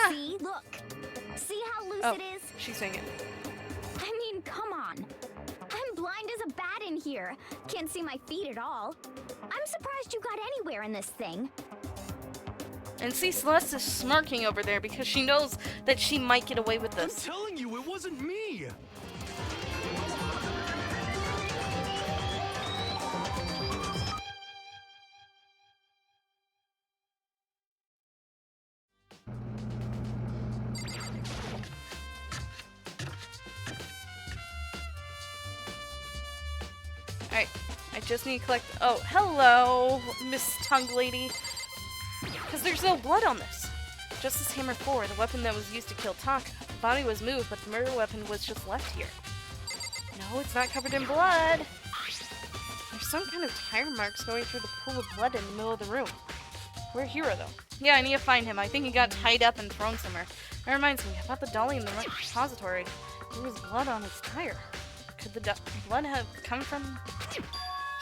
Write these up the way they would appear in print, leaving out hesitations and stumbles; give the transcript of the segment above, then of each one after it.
See? Look. See how loose it is? She's saying it. I mean, come on. I'm blind as a bat in here. Can't see my feet at all. I'm surprised you got anywhere in this thing. And see, Celeste is smirking over there because she knows that she might get away with this. I'm telling you, it wasn't me! Alright, I just need to collect... Oh, hello, Miss Tongue Lady. Because there's no blood on this. Justice Hammer 4, the weapon that was used to kill Taka. The body was moved, but the murder weapon was just left here. No, it's not covered in blood. There's some kind of tire marks going through the pool of blood in the middle of the room. Where's Hiro, though? Yeah, I need to find him. I think he got tied up and thrown somewhere. That reminds me, about the dolly in the repository. There was blood on its tire. Could the blood have come from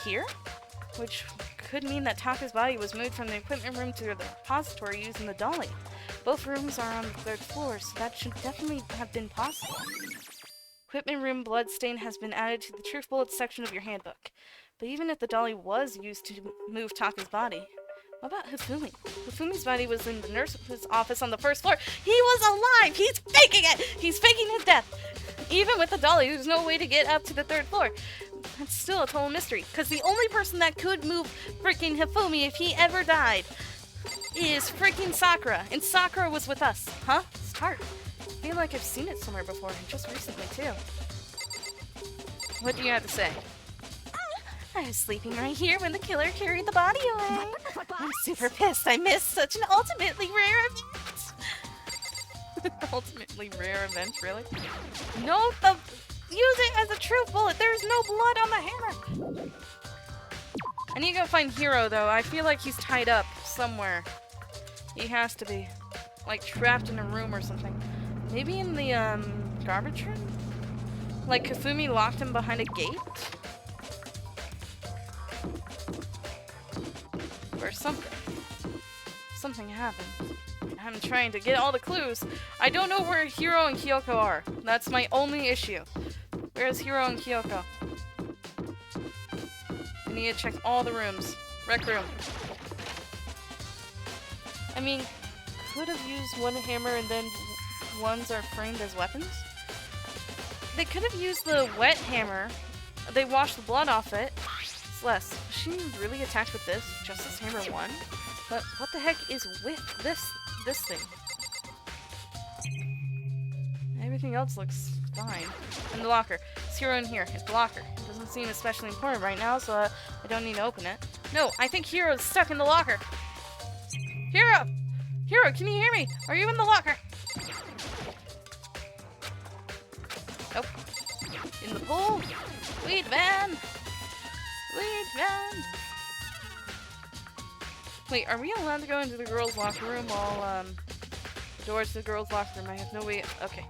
here? Which could mean that Taka's body was moved from the equipment room to the repository using the dolly. Both rooms are on the 3rd floor, so that should definitely have been possible. Equipment room blood stain has been added to the truth bullets section of your handbook. But even if the dolly was used to move Taka's body, what about Hifumi? Hifumi's body was in the nurse's office on the 1st floor. He was alive! He's faking it! He's faking his death! Even with the dolly, there's no way to get up to the 3rd floor. That's still a total mystery, because the only person that could move freaking Hifumi if he ever died is freaking Sakura, and Sakura was with us. Huh? Start. I feel like I've seen it somewhere before, and just recently too. What do you have to say? I was sleeping right here when the killer carried the body away. I'm super pissed. I missed such an ultimately rare event. Ultimately rare event, really? Note the... Use it as a truth bullet. There's no blood on the hammer. I need to go find Hiro, though. I feel like he's tied up somewhere. He has to be. Like, trapped in a room or something. Maybe in the, garbage room? Like, Hifumi locked him behind a gate? Or something. Something happened. I'm trying to get all the clues. I don't know where Hiro and Kyoko are. That's my only issue. Where's Hiro and Kyoko? I need to check all the rooms. Rec room. I mean, could have used one hammer and then ones are framed as weapons? They could have used the wet hammer. They washed the blood off it. Celeste, was she really attacked with this? Justice Hammer 1? But what the heck is with this thing? Everything else looks fine. In the locker. It's Hiro in here. It's the locker. It doesn't seem especially important right now, so I don't need to open it. No, I think Hiro's stuck in the locker. Hiro! Hiro, can you hear me? Are you in the locker? Nope. In the pool? Weed man! Weed man! Wait, are we allowed to go into the girls' locker room while, the doors to the girls' locker room? I have no way... Okay.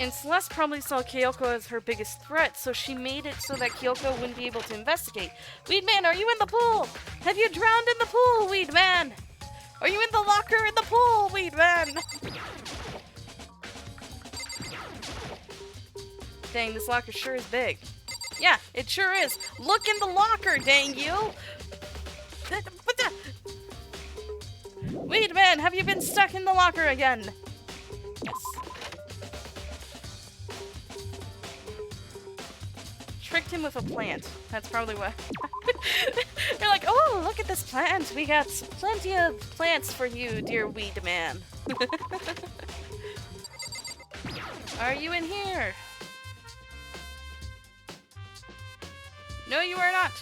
And Celeste probably saw Kyoko as her biggest threat, so she made it so that Kyoko wouldn't be able to investigate. Weed man, are you in the pool? Have you drowned in the pool, Weed man? Are you in the locker in the pool, Weed man? Dang, this locker sure is big. Yeah, it sure is. Look in the locker, dang you! Weed man, have you been stuck in the locker again? Yes. Tricked him with a plant. That's probably what. They're like, oh, look at this plant. We got plenty of plants for you, dear weed man. Are you in here? No, you are not.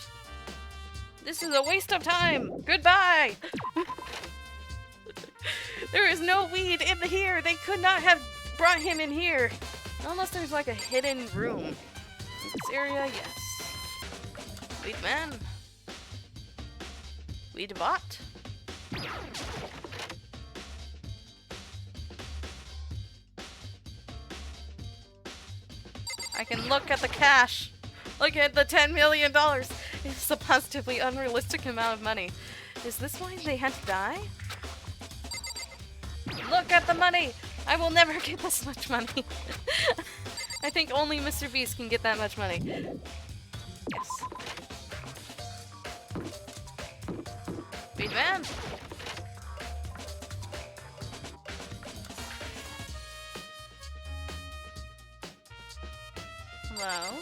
This is a waste of time. Goodbye. There is no weed in here. They could not have brought him in here. Unless there's like a hidden room. In this area, yes. Weed man. Weed bot. I can look at the cash. Look at the $10 million. It's a positively unrealistic amount of money. Is this why they had to die? Look at the money! I will never get this much money. I think only Mr. Beast can get that much money. Yes. Speed man! Hello?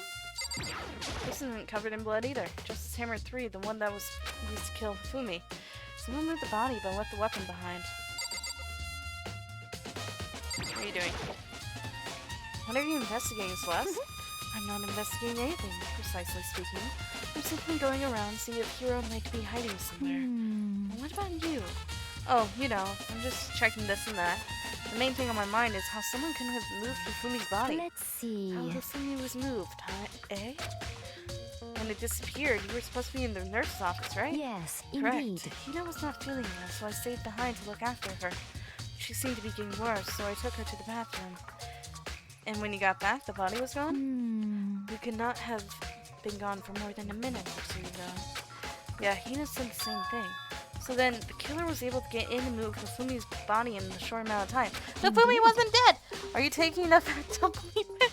This isn't covered in blood either. Justice Hammer 3, the one that was used to kill Fumi. Someone moved the body but left the weapon behind. What are you doing? What are you investigating, Celeste? I'm not investigating anything, precisely speaking. I'm simply going around seeing if Hiro might be hiding somewhere. What about you? Oh, you know, I'm just checking this and that. The main thing on my mind is how someone could have moved Fumi's body. Let's see. How Fumi was moved, huh? Eh? When it disappeared, you were supposed to be in the nurse's office, right? Yes, Correct. indeed. Hina was not feeling well, so I stayed behind to look after her. She seemed to be getting worse, so I took her to the bathroom. And when you got back, the body was gone? You could not have been gone for more than a minute or two, though. Yeah, Hina said the same thing. So then, the killer was able to get in and move Fumi's body in a short amount of time. But Fumi wasn't dead! Are you taking enough to believe it?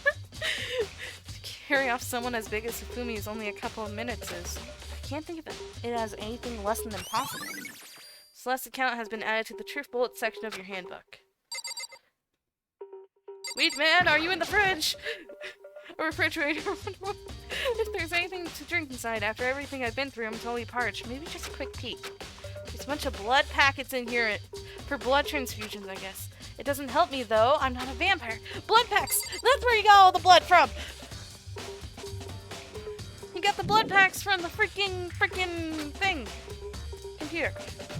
To carry off someone as big as Fumi is only a couple of minutes is... I can't think of it as anything less than impossible. Celeste's account has been added to the Truth Bullet section of your handbook. Weed man, are you in the fridge? Or refrigerator? If there's anything to drink inside after everything I've been through, I'm totally parched. Maybe just a quick peek. There's a bunch of blood packets in here for blood transfusions, I guess. It doesn't help me, though. I'm not a vampire. Blood packs! That's where you got all the blood from! You got the blood packs from the freaking thing. Computer.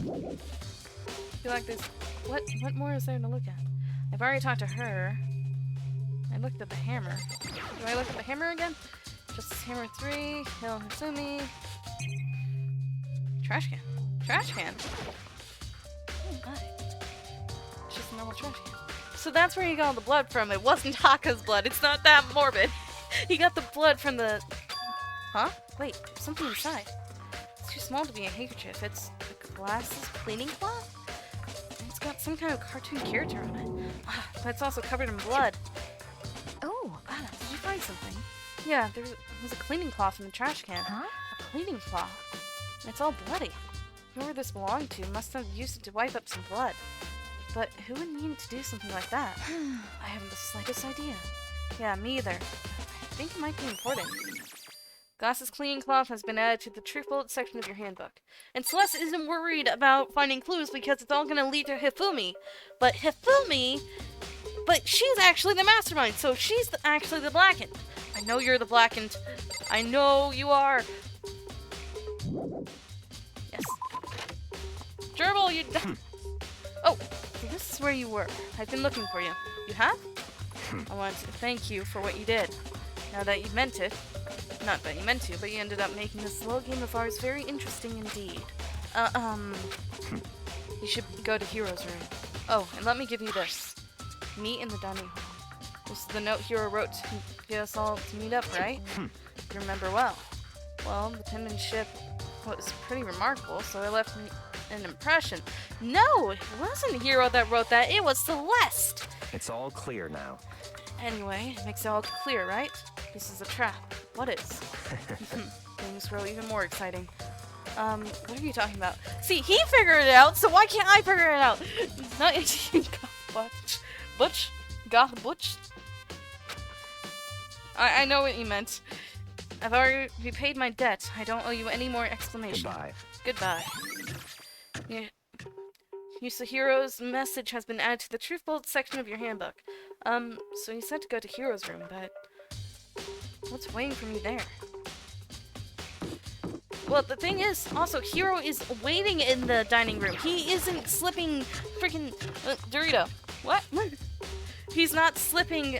You like this? What more is there to look at? I've already talked to her. I looked at the hammer. Do I look at the hammer again? Justice Hammer 3, Hill Hasumi. Trash can. Trash can? Oh my. It's just a normal trash can. So that's where you got all the blood from. It wasn't Haka's blood. It's not that morbid. You got the blood from the... Huh? Wait, there's something inside. It's too small to be a handkerchief. It's a glasses cleaning cloth? It's got some kind of cartoon character on it. But it's also covered in blood. Oh, Did you find something? Yeah, there was a cleaning cloth in the trash can. huh? A cleaning cloth. And it's all bloody. Whoever this belonged to must have used it to wipe up some blood. But who would need to do something like that? I haven't the slightest idea. Yeah, me either. I think it might be important. Glasses cleaning cloth has been added to the Truth Bullet section of your handbook. And Celeste isn't worried about finding clues because it's all gonna lead to Hifumi. But she's actually the mastermind, so she's actually the blackened. I know you're the blackened. I know you are. Yes. Gerbil, you Oh, so this is where you were. I've been looking for you. You have? I want to thank you for what you did. Now that you meant it. Not that you meant to, but you ended up making this little game of ours very interesting indeed. You should go to Hiro's room. Oh, and let me give you this. Meet in the dining hall. This is the note Hiro wrote to get us all to meet up, right? You remember well. Well, the penmanship was pretty remarkable, so it left me an impression. No, it wasn't Hiro that wrote that, it was Celeste! It's all clear now. Anyway, it makes it all clear, right? This is a trap. What is? Things grow even more exciting. What are you talking about? See, he figured it out, so why can't I figure it out? Not Goth Butch? I know what you meant. I've already repaid my debt. I don't owe you any more explanation. Goodbye. Yeah. Yusuhiro's message has been added to the Truth Bullet section of your handbook. So you said to go to Hiro's room, but... what's waiting for me there? Well, the thing is, also, Hiro is waiting in the dining room. He isn't slipping freaking... Dorito. What? He's not slipping,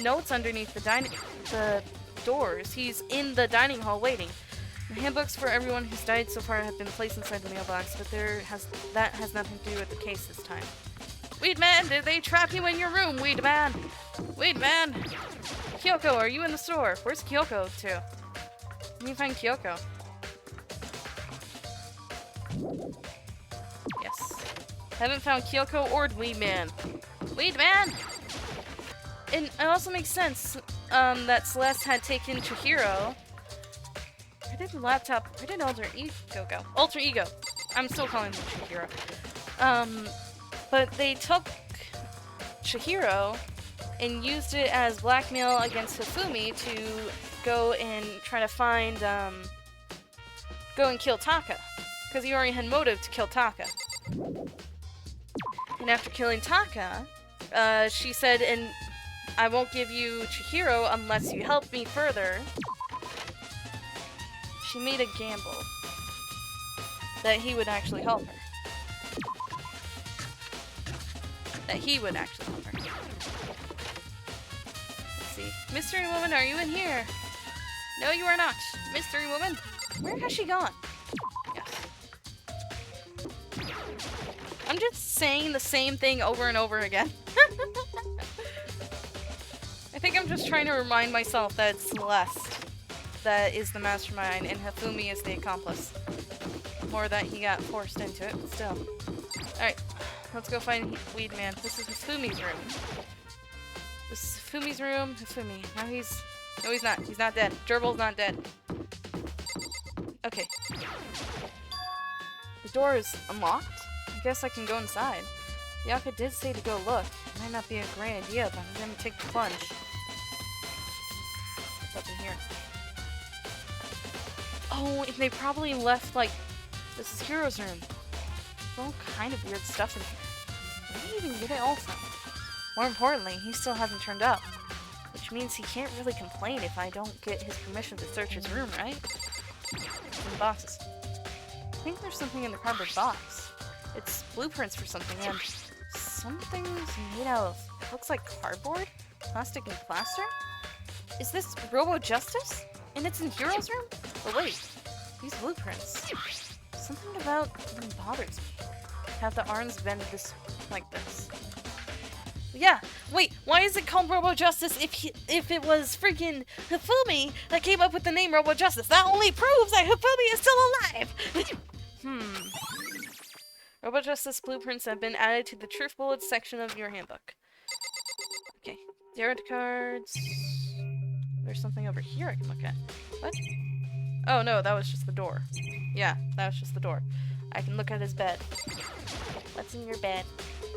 notes underneath the doors. He's in the dining hall waiting. The handbooks for everyone who's died so far have been placed inside the mailbox, but that has nothing to do with the case this time. Weed man, did they trap you in your room, Weed man? Weed man! Kyoko, are you in the store? Where's Kyoko to? Let me find Kyoko. Yes. Haven't found Kyoko or Weed Man. Weed Man! And it also makes sense that Celeste had taken Chihiro. Where did the laptop? Where did Alter Ego go? Alter Ego. I'm still calling him Chihiro. But they took Chihiro and used it as blackmail against Hifumi to go and try to find, go and kill Taka. Because he already had motive to kill Taka. And after killing Taka, she said, and I won't give you Chihiro unless you help me further. She made a gamble that he would actually help her. That he would actually help her. Let's see. Mystery Woman, are you in here? No, you are not. Mystery Woman, where has she gone? Yes. I'm just saying the same thing over and over again. I think I'm just trying to remind myself that it's Celeste that is the mastermind and Hifumi is the accomplice. More that he got forced into it, but still. Alright, let's go find Weed Man. This is Hifumi's room. This is Hifumi's room. Hifumi. Now he's... No, he's not. He's not dead. Gerbil's not dead. Okay. The door is unlocked? I guess I can go inside. Yaka did say to go look. It might not be a great idea, but I'm gonna take the plunge. What's up in here? Oh, and they probably left, like... This is Hiro's room. There's all kind of weird stuff in here. Did he even get it also? More importantly, he still hasn't turned up. Which means he can't really complain if I don't get his permission to search his room, right? In the boxes. I think there's something in the cardboard box. It's blueprints for something, and something's made out of, looks like cardboard? Plastic and plaster? Is this Robo Justice? And it's in Hiro's room? But wait, these blueprints. Something about them bothers me. Have the arms bend this, like this. Yeah, wait, why is it called Robo Justice if it was freaking Hifumi that came up with the name Robo Justice? That only proves that Hifumi is still alive! Robo Justice blueprints have been added to the Truth Bullets section of your handbook. Okay, tarot cards. There's something over here I can look at. What? Oh no, that was just the door. Yeah, that was just the door. I can look at his bed. What's in your bed?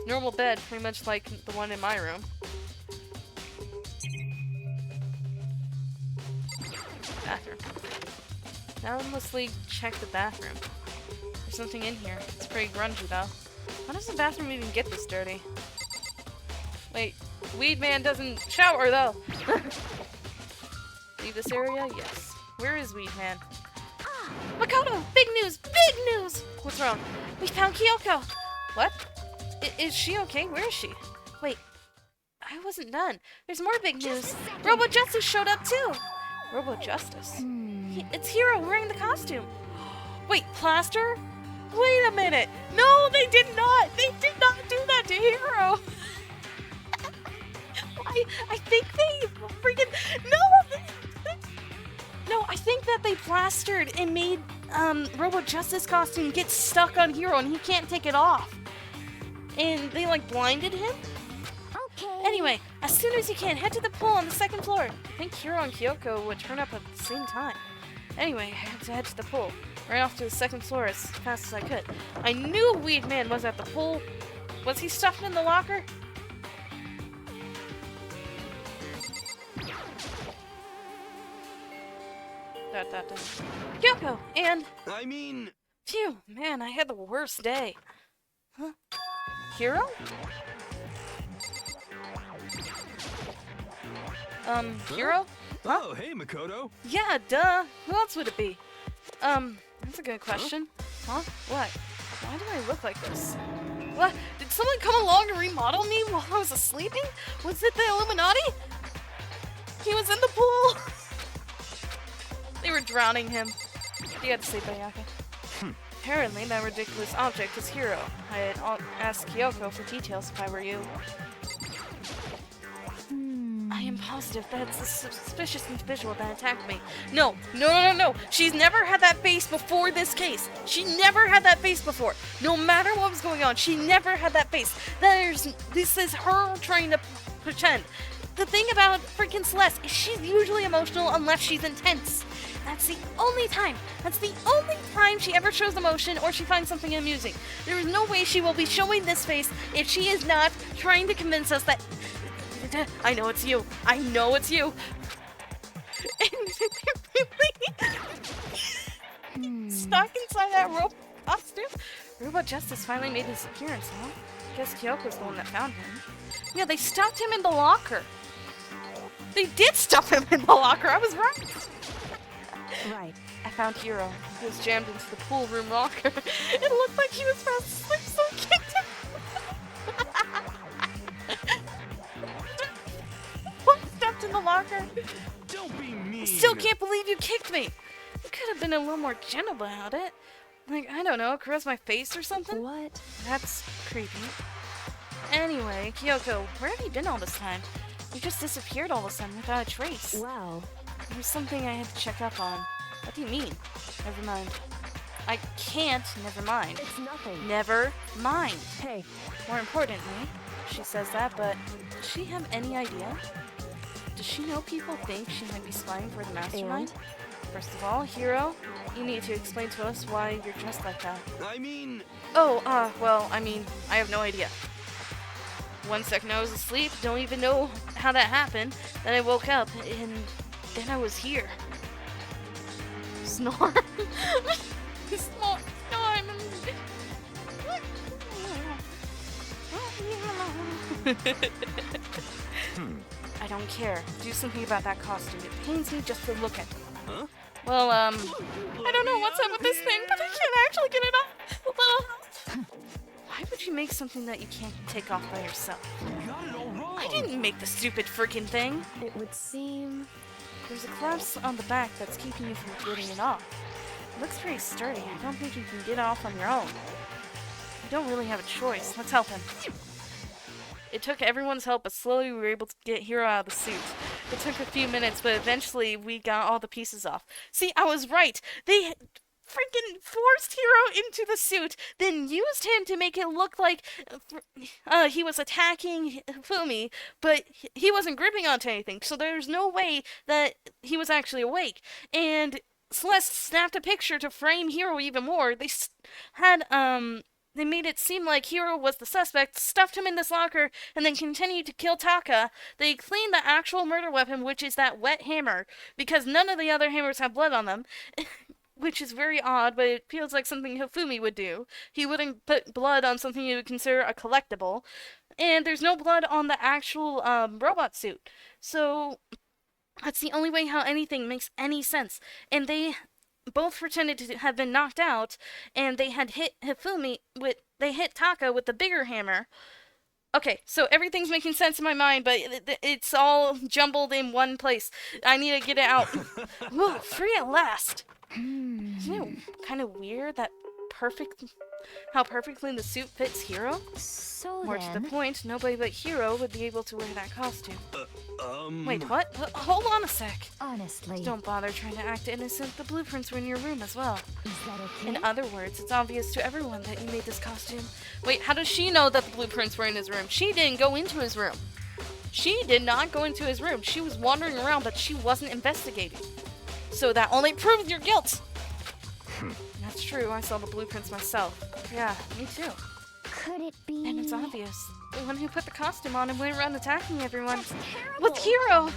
Normal bed, pretty much like the one in my room. Bathroom. Now let's check the bathroom. There's something in here. It's pretty grungy though. How does the bathroom even get this dirty? Wait, Weed Man doesn't shower though! Leave this area? Yes. Where is Weed Man? Makoto! Big news! Big news! What's wrong? We found Kyoko! What? Is she okay? Where is she? Wait, I wasn't done. There's more big news. Robo Justice showed up too! Robo Justice? It's Hiro wearing the costume. Wait, plaster? Wait a minute! No, they did not! They did not do that to Hiro! I think they freaking... No, I think that they plastered and made Robo Justice costume get stuck on Hiro and he can't take it off. And they like blinded him? Okay. Anyway, as soon as you can, head to the pool on the second floor. I think Hiro and Kyoko would turn up at the same time. Anyway, I had to head to the pool. Ran off to the second floor as fast as I could. I knew Weed Man was at the pool. Was he stuffed in the locker? Kyoko! And... I mean... Phew, man, I had the worst day. Huh? Hiro? Hiro? Oh, hey, Makoto. Yeah, duh. Who else would it be? That's a good question. Huh? What? Why do I look like this? What? Did someone come along and remodel me while I was asleep? Was it the Illuminati? He was in the pool! They were drowning him. You had to say Bayaka. Apparently, that ridiculous object is Hiro. I'd ask Kyoko for details if I were you. I am positive that's the suspicious individual that attacked me. No. She's never had that face before this case. She never had that face before. No matter what was going on, she never had that face. This is her trying to pretend. The thing about freaking Celeste is she's usually emotional unless she's intense. That's the only time. That's the only time she ever shows emotion or she finds something amusing. There is no way she will be showing this face if she is not trying to convince us that... I know it's you. I know it's you. Stuck inside that Robo costume? Robot Justice finally made his appearance, huh? Guess Kyoko's the one that found him. Yeah, they stuffed him in the locker. They did stuff him in the locker. I was right. Right. I found Hiro. He was jammed into the pool room locker. It looked like he was fast asleep, so I kicked him. What? Stuffed in the locker? Don't be mean. Still can't believe you kicked me. You could have been a little more gentle about it. Like, I don't know, caress my face or something? What? That's creepy. Anyway, Kyoko, where have you been all this time? You just disappeared all of a sudden without a trace. Well, There's something I had to check up on. What do you mean? Never mind. I can't never mind. it's nothing. Never mind. Hey, More importantly, she says that, but does she have any idea? Does she know people think she might be spying for the mastermind? First of all, Hiro, you need to explain to us why you're dressed like that. I mean, Well, I mean, I have no idea. 1 second I was asleep, don't even know how that happened. Then I woke up, and then I was here. Snore. Snore. I don't care. Do something about that costume. It pains me just to look at it. huh? Well, I don't know what's up with this thing, but I can't actually get it off. Why would you make something that you can't take off by yourself? You got it all wrong. I didn't make the stupid freaking thing. it would seem... There's a clasp on the back that's keeping you from getting it off. It looks pretty sturdy. I don't think you can get it off on your own. You don't really have a choice. Let's help him. It took everyone's help, but slowly we were able to get Hiro out of the suit. It took a few minutes, but eventually we got all the pieces off. See, I was right. They freaking forced Hiro into the suit, then used him to make it look like he was attacking Fumi, but he wasn't gripping onto anything, so there's no way that he was actually awake. And Celeste snapped a picture to frame Hiro even more. They they made it seem like Hiro was the suspect, stuffed him in this locker, and then continued to kill Taka. They cleaned the actual murder weapon, which is that wet hammer, because none of the other hammers have blood on them. Which is very odd, but it feels like something Hifumi would do. He wouldn't put blood on something you would consider a collectible. And there's no blood on the actual robot suit. So that's the only way how anything makes any sense. And they both pretended to have been knocked out, and they had hit they hit Taka with the bigger hammer. Okay, so everything's making sense in my mind, but it's all jumbled in one place. I need to get it out. Whoa, free at last. Isn't it kind of weird that how perfectly the suit fits Hiro? So More to the then, point, nobody but Hiro would be able to wear that costume. Wait, what? Hold on a sec. honestly, Don't bother trying to act innocent. The blueprints were in your room as well. is that okay? In other words, it's obvious to everyone that you made this costume. Wait, how does she know that the blueprints were in his room? She didn't go into his room. She did not go into his room. She was wandering around, but she wasn't investigating. So that only proves your guilt. That's true. I saw the blueprints myself. Yeah, me too. Could it be? And it's obvious. The one who put the costume on and went around attacking everyone. That's terrible. With Hiro!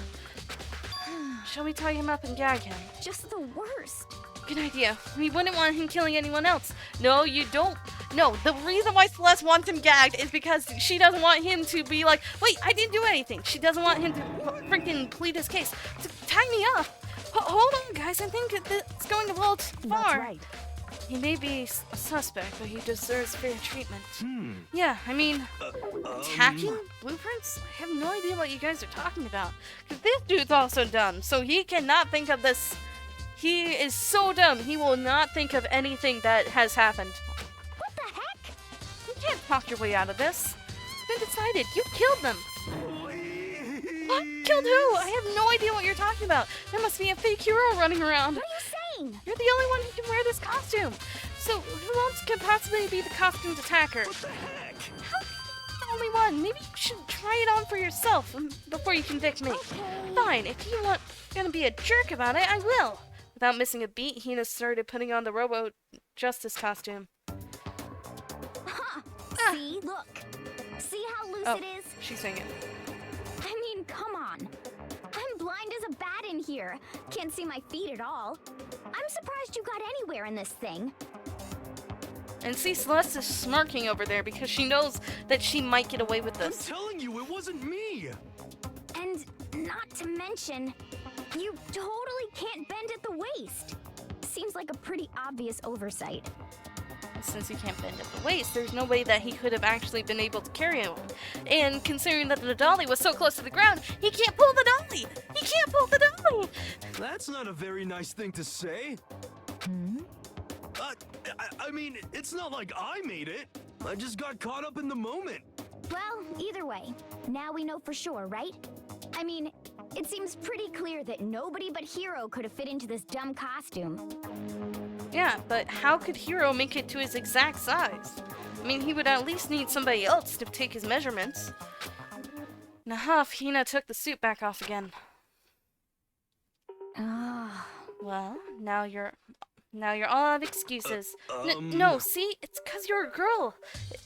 Shall we tie him up and gag him? Just the worst. Good idea. We wouldn't want him killing anyone else. No, you don't. No, the reason why Celeste wants him gagged is because she doesn't want him to be like, wait, I didn't do anything. She doesn't want him to freaking plead his case. So tie me up. Hold on, guys. I think it's going a little too far. That's right. He may be a suspect, but he deserves fair treatment. Yeah, I mean, attacking blueprints? I have no idea what you guys are talking about. Because this dude's also dumb, so he cannot think of this. He is so dumb, he will not think of anything that has happened. What the heck? You can't talk your way out of this. It's been decided. You killed them. What? killed who? I have no idea what you're talking about. There must be a fake Hiro running around. What are you saying? You're the only one who can wear this costume. So who else could possibly be the costumed attacker? What the heck? How can you be the only one? Maybe you should try it on for yourself before you convict me. Okay. Fine, if you want gonna be a jerk about it, I will. Without missing a beat, Hina started putting on the Robo Justice costume. Huh. See, look. See how loose Oh, it is? she's saying it. I mean, come on. I'm blind as a bat in here. Can't see my feet at all. I'm surprised you got anywhere in this thing. And see, Celeste is smirking over there because she knows that she might get away with I'm this. telling you, it wasn't me. And not to mention, you totally can't bend at the waist. Seems like a pretty obvious oversight. Since he can't bend at the waist, there's no way that he could have actually been able to carry him. And considering that the dolly was so close to the ground, he can't pull the dolly! He can't pull the dolly! That's not a very nice thing to say. I mean, it's not like I made it. I just got caught up in the moment. Well, either way, now we know for sure, right? I mean, it seems pretty clear that nobody but Hiro could have fit into this dumb costume. Yeah, but how could Hiro make it to his exact size? I mean, he would at least need somebody else to take his measurements. Nahaf, Hina took the suit back off again. Ah. Well, now you're all out of excuses. No, see? It's 'cause you're a girl.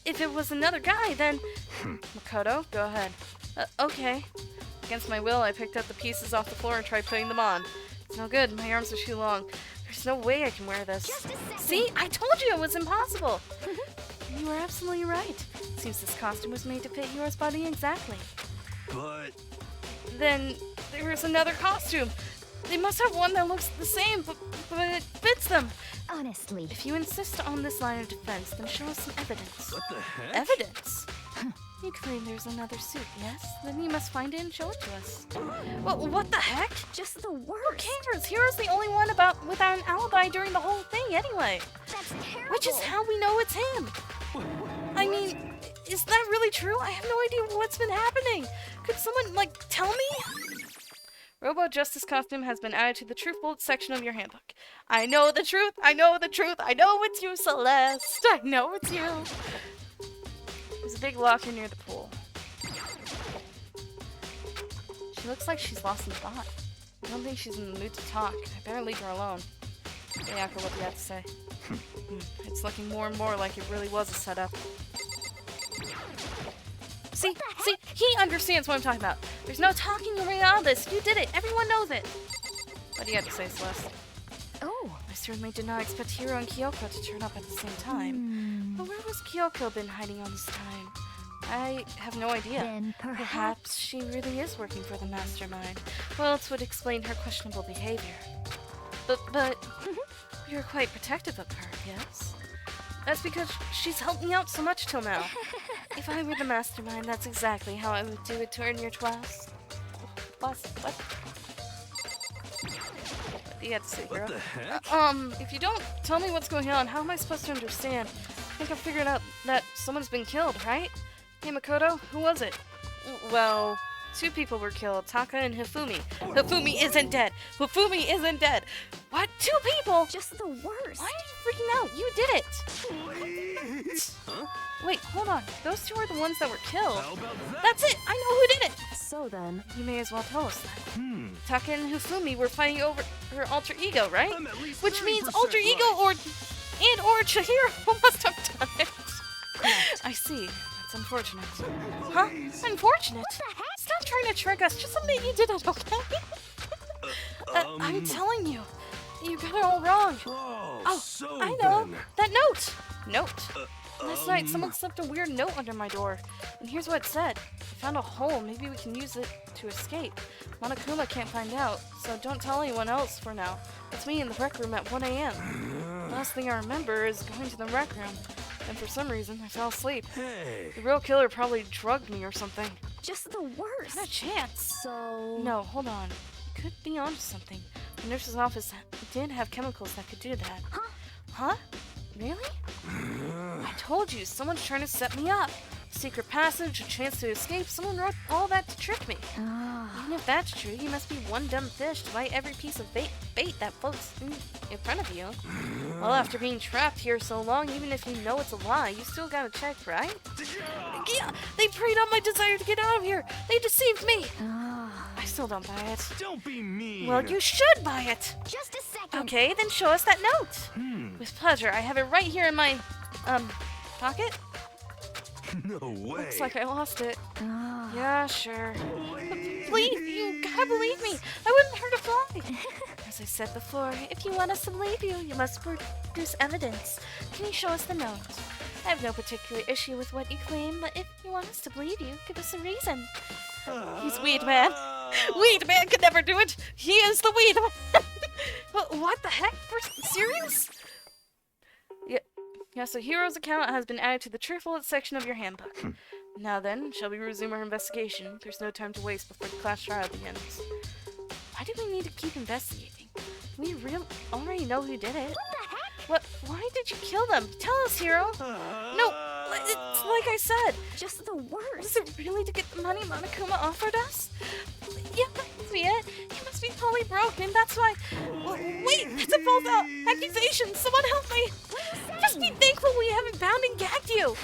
If it was another guy, then... Makoto, go ahead. Okay. Against my will, I picked up the pieces off the floor and tried putting them on. It's no good. My arms are too long. There's no way I can wear this. Just a second. See? I told you it was impossible. You were absolutely right. Seems this costume was made to fit yours body exactly. But Then there's another costume. They must have one that looks the same, but it fits them. Honestly. If you insist on this line of defense, then show us some evidence. what the heck? Evidence? You claim there's another suit, yes? Then you must find it and show it to us. Well, what the heck? Just the Who worst. cares? Hero's the only one without an alibi during the whole thing anyway. That's terrible. Which is how we know it's him. I mean, is that really true? I have no idea what's been happening. Could someone, tell me? Robo Justice costume has been added to the Truth Bullet section of your handbook. I know the truth. I know the truth. I know it's you, Celeste. I know it's you. There's a big locker near the pool. She looks like she's lost in thought. I don't think she's in the mood to talk. I better leave her alone. Ayaka, what do you have to say? It's looking more and more like it really was a setup. See, he understands what I'm talking about. There's no talking around this. You did it. Everyone knows it. What do you have to say, Celeste? Oh. I certainly did not expect Hiro and Kyoko to turn up at the same time. But where was Kyoko been hiding all this time? I have no idea. Then Perhaps she really is working for the mastermind. Well, it would explain her questionable behavior. But you're quite protective of her, yes? That's because she's helped me out so much till now. If I were the mastermind, that's exactly how I would do it to earn your trust. What do you have to say, What Hiro? the heck? If you don't tell me what's going on, how am I supposed to understand? I think I figured out that someone's been killed, right? Hey, Makoto, who was it? Well, 2 people were killed, Taka and Hifumi. Hifumi isn't dead! Hifumi isn't dead! What? 2 people? Just the worst. Why are you freaking out? You did it! Please. Huh? Wait, hold on. Those 2 are the ones that were killed. How about that? That's it! I know who did it! So then, You may as well tell us that. Taka and Hifumi were fighting over her alter ego, right? I'm at least Which means 30% alter ego right. or Chihiro must have done it. I see. That's unfortunate. Huh? Unfortunate? What the heck? Stop trying to trick us. Just admit you did it, okay? I'm telling you. You got it all wrong. Oh, so I know. then. That note. Last night, someone slipped a weird note under my door. And here's what it said. I found a hole. Maybe we can use it to escape. Monokuma can't find out, so don't tell anyone else for now. It's me in the rec room at 1 a.m. Last thing I remember is going to the rec room. And for some reason, I fell asleep. Hey. The real killer probably drugged me or something. Just the worst. Not a chance. so... No, hold on. You could be onto something. The nurse's office did have chemicals that could do that. Huh? Huh? Really? I told you, someone's trying to set me up. Secret passage, a chance to escape. Someone wrote all that to trick me. Ah. Even if that's true, you must be one dumb fish to bite every piece of bait that floats in front of you. Well, after being trapped here so long, even if you know it's a lie, you still gotta check, right? Yeah, they preyed on my desire to get out of here. They deceived me. I still don't buy it. Don't be mean. Well, you should buy it. Just a second. Okay, then show us that note. With pleasure. I have it right here in my, pocket. No way. Looks like I lost it. Yeah, sure. Please, you gotta believe me. I wouldn't hurt a fly. As I said before, if you want us to believe you, you must produce evidence. Can you show us the note? I have no particular issue with what you claim, but if you want us to believe you, give us a reason. He's Weed Man. Weed Man could never do it. He is the Weed Man. What the heck? We're serious? Yeah, so Hiro's account has been added to the truthful section of your handbook. Now then, shall we resume our investigation? There's no time to waste before the class trial begins. Why do we need to keep investigating? We already know who did it. What the heck? What? Why did you kill them? Tell us, Hiro. No, it's like I said. Just the Was worst. it really to get the money Monokuma offered us? Yeah, that must be it. He must be totally broken. That's why. Wait, it's a false accusation. Someone help me. Just be thankful we haven't bound and gagged you.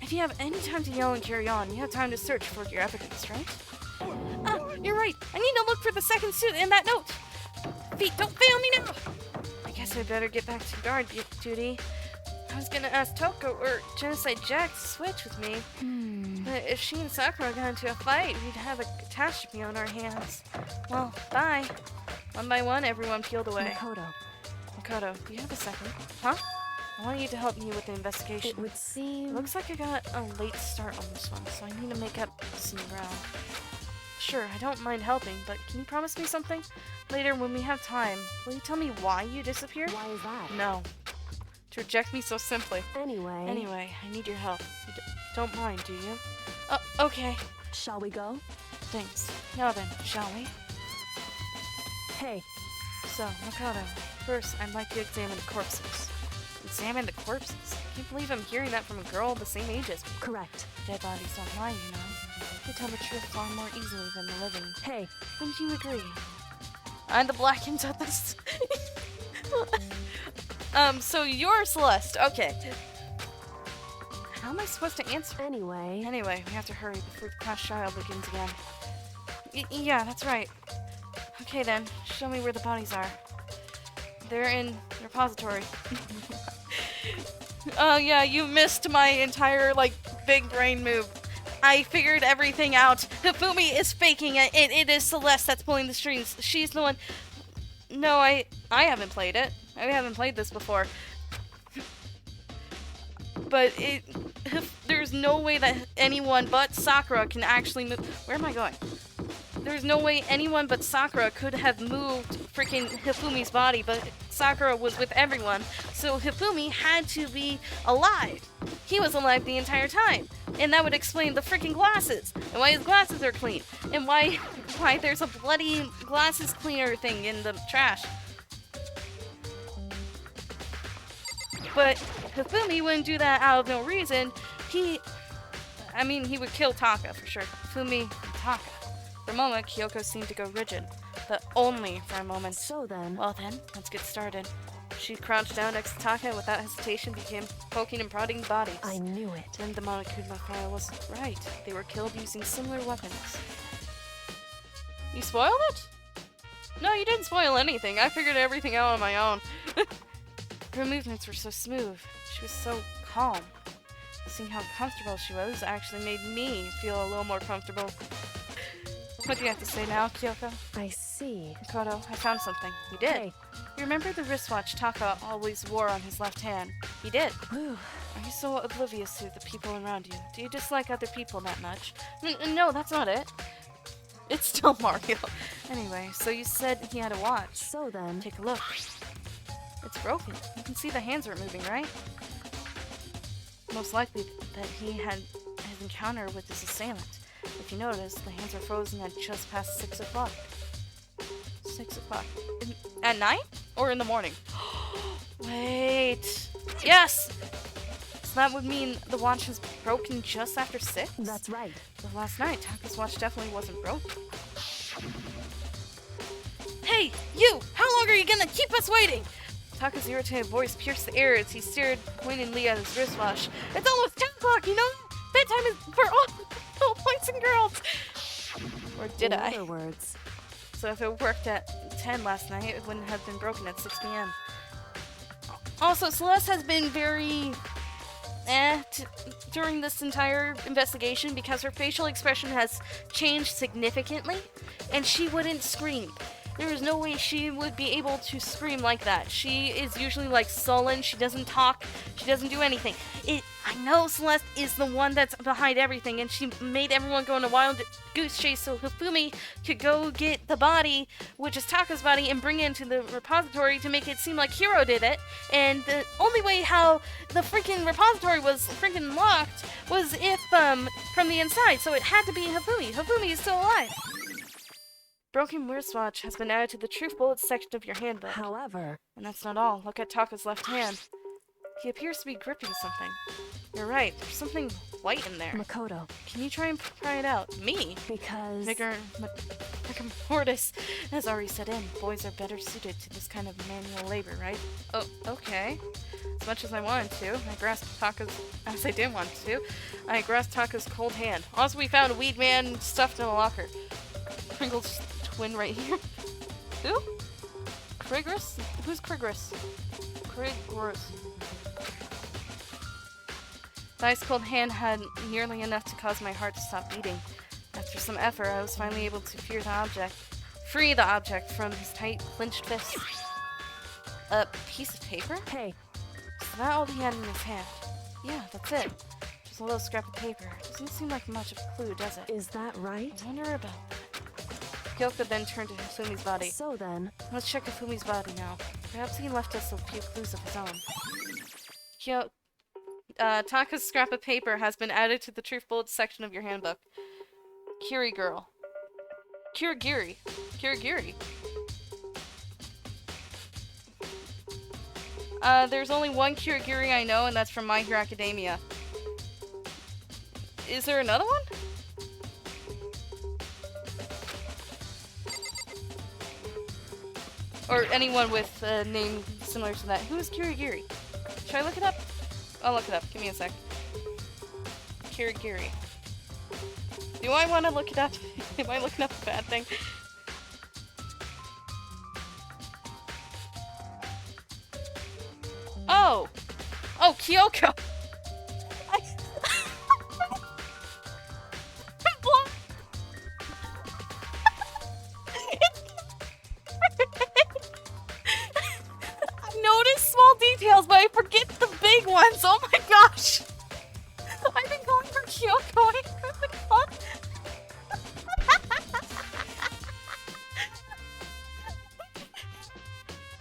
If you have any time to yell and carry on, you have time to search for your evidence, right? You're right. I need to look for the second suit in that note. Feet, don't fail me now. I guess I better get back to guard duty. I was gonna ask Toko or Genocide Jack to switch with me. But if she and Sakura got into a fight, we'd have a catastrophe on our hands. Well, bye. One by one, everyone peeled away. Makoto, do you have a second? Huh? I want you to help me with the investigation. It would seem... Looks like I got a late start on this one, so I need to make up some ground. Sure, I don't mind helping, but can you promise me something? Later, when we have time, will you tell me why you disappeared? Why is that? No. To reject me so simply. Anyway, I need your help. You don't mind, do you? Okay. shall we go? Thanks. Now then, shall we? Hey, So, Makoto, first, I'd like to examine the corpses. Examine the corpses? I can't believe I'm hearing that from a girl the same age as me. correct. Dead bodies don't lie, you know. They tell the truth far more easily than the living. Hey, Wouldn't you agree? I'm the Blackens at this. So you're Celeste. Okay. How am I supposed to answer? anyway. Anyway, we have to hurry before the class trial begins again. Yeah, that's right. Okay then, show me where the bodies are. They're in the repository. Oh yeah, you missed my entire, like, big brain move. I figured everything out. Hifumi is faking it. It is Celeste that's pulling the strings. She's the one... No, I haven't played it. I haven't played this before. But there's no way that anyone but Sakura can actually move... Where am I going? There's no way anyone but Sakura could have moved freaking Hifumi's body, but Sakura was with everyone, so Hifumi had to be alive. He was alive the entire time, and that would explain the freaking glasses, and why his glasses are clean, and why there's a bloody glasses cleaner thing in the trash. But Hifumi wouldn't do that out of no reason. He would kill Taka for sure. Hifumi and Taka. For a moment, Kyoko seemed to go rigid, but only for a moment. So then, Well then, let's get started. She crouched down next to Taka and without hesitation began poking and prodding bodies. I knew it. Then the Monokuma file was right. They were killed using similar weapons. You spoiled it? No, you didn't spoil anything. I figured everything out on my own. Her movements were so smooth. She was so calm. Seeing how comfortable she was actually made me feel a little more comfortable. What do you have to say now, Kyoko? I see. Makoto, I found something. You did. Hey, You remember the wristwatch Taka always wore on his left hand? He did. whew. Are you so oblivious to the people around you? Do you dislike other people that much? No, that's not it. It's still Mario. Anyway, so you said he had a watch. So then, Take a look. It's broken. You can see the hands aren't moving, right? Most likely that he had his encounter with his assailant. If you notice, the hands are frozen at just past 6 o'clock. 6 o'clock. At night? Or in the morning? Wait. Yes! that would mean the watch is broken just after 6? That's right. But last night, Taka's watch definitely wasn't broken. Hey, you! How long are you gonna keep us waiting? Taka's irritated voice pierced the air as he stared pointedly at his wristwatch. It's almost 10 o'clock, you know? Bedtime is for all boys and girls! Or did In I? other words, So if it worked at 10 last night, it wouldn't have been broken at 6 p.m. Also, Celeste has been very during this entire investigation because her facial expression has changed significantly, and she wouldn't scream. There is no way she would be able to scream like that. She is usually like sullen, she doesn't talk, she doesn't do anything. I know Celeste is the one that's behind everything, and she made everyone go on a wild goose chase so Hifumi could go get the body, which is Taka's body, and bring it into the repository to make it seem like Hiro did it. And the only way how the freaking repository was freaking locked was if, from the inside, so it had to be Hifumi. Hifumi is still alive. Broken wristwatch has been added to the truth bullets section of your handbook. however, And that's not all. Look at Taka's left hand. He appears to be gripping something. You're right, there's something white in there. Makoto, Can you try and pry it out? Me? because Rigor mortis has already set in. Boys are better suited to this kind of manual labor, right? Oh, okay. As much as I wanted to, I grasped Taka's... As I didn't want to, I grasped Taka's cold hand. Also, we found a weed man stuffed in a locker. Pringle's twin right here. Who? Krigris? Who's Krigris? Krigris. The ice-cold hand had nearly enough to cause my heart to stop beating. After some effort, I was finally able to free the object from his tight, clenched fist. A piece of paper? hey, Is that all he had in his hand? Yeah, that's it. Just a little scrap of paper. Doesn't seem like much of a clue, does it? is that right? I wonder about that. Kyoka then turned to Hifumi's body. So then, Let's check Hifumi's body now. Perhaps he left us a few clues of his own. Taka's scrap of paper has been added to the truth bullets section of your handbook. Kiri girl. Kirigiri. There's only one Kirigiri I know, and that's from My Hero Academia. Is there another one? Or anyone with a name similar to that. Who is Kirigiri? Should I look it up? I'll look it up. Give me a sec. Kirigiri. Do I want to look it up? Am I looking up a bad thing? Oh! Oh, Kyoko! I'm blind. I notice small details, but I forget the big ones. Oh my gosh! I've been going for Kyoko. I really thought.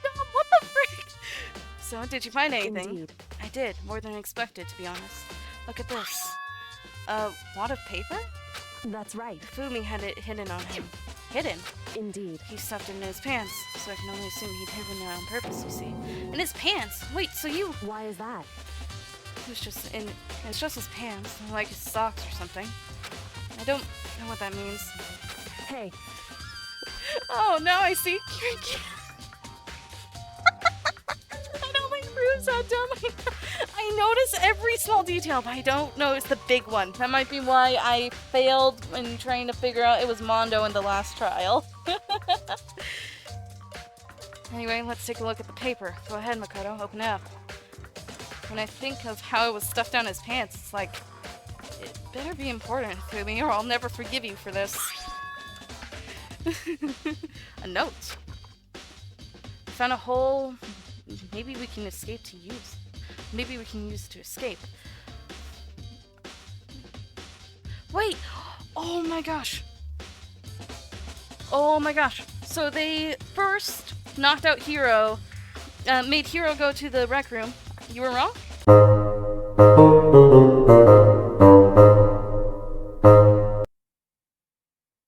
God, what the frick? So, did you find anything? indeed. I did, more than expected, to be honest. Look at this. A wad of paper? That's right. Fumi had it hidden on him. Hidden? Indeed. He stuffed it in his pants, so I can only assume he'd hidden it on purpose, you see. In his pants! Wait, so you... Why is that? It was just in... It's just his pants, like his socks or something. I don't know what that means. Hey, Oh, now I see. I don't think Rue's that dumb. I notice every small detail, but I don't notice the big one. That might be why I failed in trying to figure out it was Mondo in the last trial. Anyway, let's take a look at the paper. Go ahead, Makoto, open it up. When I think of how it was stuffed down his pants, it's like, it better be important to me or I'll never forgive you for this. A note. I found a hole. Maybe we can escape to use. Maybe we can use it to escape. Wait! Oh my gosh! Oh my gosh! So they first knocked out Hiro, made Hiro go to the rec room. You were wrong?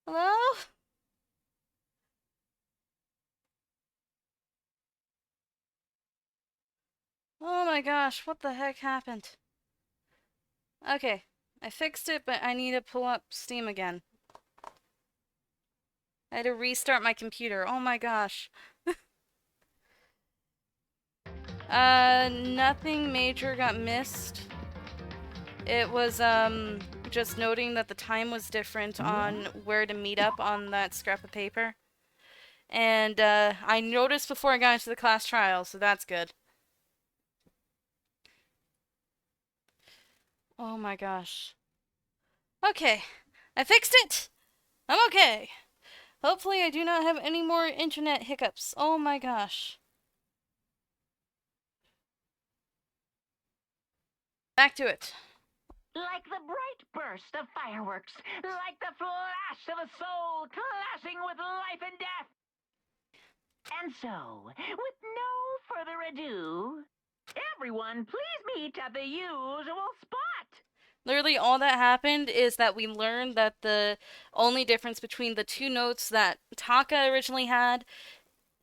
Hello? Oh my gosh, what the heck happened? Okay, I fixed it, but I need to pull up Steam again. I had to restart my computer. Oh my gosh. Nothing major got missed. It was, just noting that the time was different on where to meet up on that scrap of paper. And, I noticed before I got into the class trial, so that's good. Oh my gosh. Okay, I fixed it! I'm okay! Hopefully I do not have any more internet hiccups. Oh my gosh. Back to it. Like the bright burst of fireworks, like the flash of a soul clashing with life and death. And so, with no further ado, everyone please meet at the usual spot. Literally all that happened is that we learned that the only difference between the two notes that Taka originally had,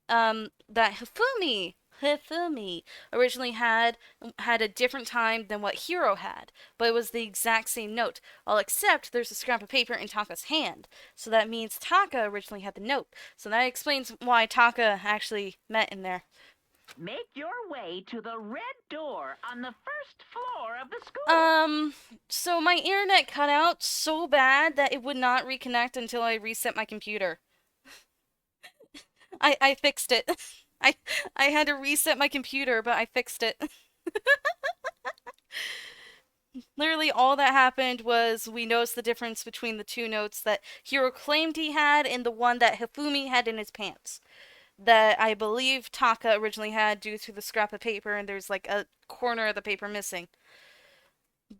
that Hifumi originally had a different time than what Hiro had, but it was the exact same note, all except there's a scrap of paper in Taka's hand, so that means Taka originally had the note, so that explains why Taka actually met in there. Make your way to the red door on the first floor of the school. So my internet cut out so bad that it would not reconnect until I reset my computer. I fixed it. I had to reset my computer, but I fixed it. Literally all that happened was we noticed the difference between the two notes that Hiro claimed he had and the one that Hifumi had in his pants. That I believe Taka originally had due to the scrap of paper, and there's like a corner of the paper missing.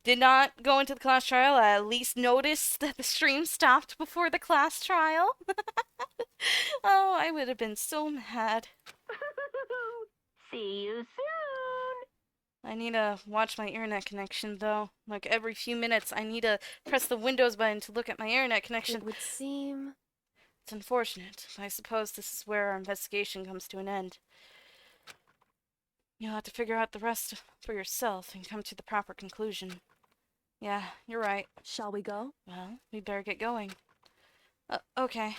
Did not go into the class trial. I at least noticed that the stream stopped before the class trial. Oh, I would have been so mad. See you soon. I need to watch my internet connection, though. Like, every few minutes, I need to press the Windows button to look at my internet connection. It would seem... It's unfortunate. I suppose this is where our investigation comes to an end. You'll have to figure out the rest for yourself and come to the proper conclusion. Yeah, you're right. Shall we go? Well, we better get going. Okay.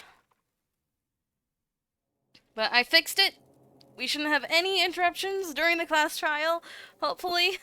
But I fixed it. We shouldn't have any interruptions during the class trial, hopefully.